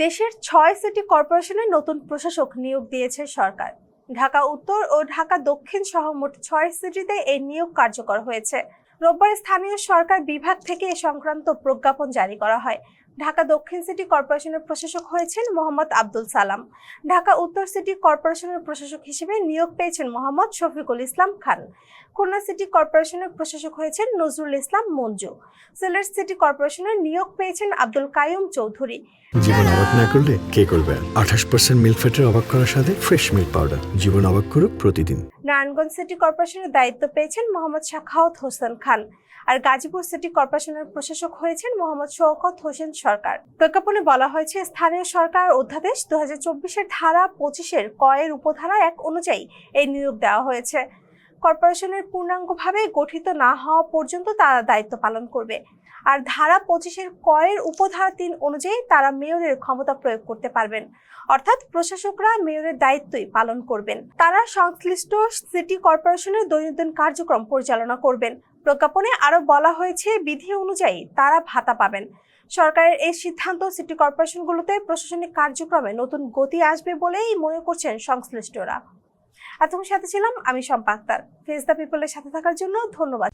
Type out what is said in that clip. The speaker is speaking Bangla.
দেশের ৬ সিটি কর্পোরেশনে নতুন প্রশাসক নিয়োগ দিয়েছে সরকার। ঢাকা উত্তর ও ঢাকা দক্ষিণ সহ মোট ৬ সিটিতে এই নিয়োগ কার্যকর হয়েছে। রোববার স্থানীয় সরকার বিভাগ থেকে এ সংক্রান্ত প্রজ্ঞাপন জারি করা হয়। ঢাকা দক্ষিণ সিটি কর্পোরেশনের প্রশাসক হয়েছেন মোহাম্মদ আব্দুল সালাম। ঢাকা উত্তর সিটি কর্পোরেশনের প্রশাসক হিসেবে নিয়োগ পেয়েছেন মোহাম্মদ শফিকুল ইসলাম খান। খুলনা সিটি কর্পোরেশনের প্রশাসক হয়েছেন নজরুল ইসলাম মঞ্জু। সিলেট সিটি কর্পোরেশনের নিয়োগ পেয়েছেন আব্দুল কাইয়ুম চৌধুরী। জীবন অবাক না করলে কে করবে? 28% মিল্ক ফ্যাটের অবাক করার সাথে ফ্রেশ মিল্ক পাউডার। জীবন অবাক করুক প্রতিদিন। নারায়ণগঞ্জ সিটি কর্পোরেশনের দায়িত্ব পেয়েছেন মোহাম্মদ সাখাওয়াত হোসেন খান। আর গাজীপুর সিটি কর্পোরেশনের প্রশাসক হয়েছেন মোহাম্মদ শওকত হোসেন সরকার। প্রজ্ঞাপনে বলা হয়েছে, স্থানীয় সরকার অধ্যাদেশ 2024-এর ধারা 25-এর কয়ের উপধারা 1 অনুযায়ী এই নিয়োগ দেওয়া হয়েছে। কর্পোরেশনের পূর্ণাঙ্গভাবে গঠিত না হওয়া পর্যন্ত তারা দায়িত্ব পালন করবে। আর ধারা 25-এর কয়ের উপধারা 3 অনুযায়ী তারা মেয়রের ক্ষমতা প্রয়োগ করতে পারবেন। অর্থাৎ প্রশাসকরা মেয়রের দায়িত্বই পালন করবেন। তারা সংশ্লিষ্ট সিটি কর্পোরেশনের দৈনন্দিন কার্যক্রম পরিচালনা করবেন। প্রজ্ঞাপনে আরো বলা হয়েছে, বিধি অনুযায়ী তারা ভাতা পাবেন। সরকারের এই সিদ্ধান্ত সিটি কর্পোরেশনগুলোতে প্রশাসনিক কার্যক্রমে নতুন গতি আসবে বলেই মনে করছেন সংশ্লিষ্টরা। এতক্ষণ সাথে ছিলাম আমি শম্পা আক্তার। ফেস দ্য পিপলের সাথে থাকার জন্য ধন্যবাদ।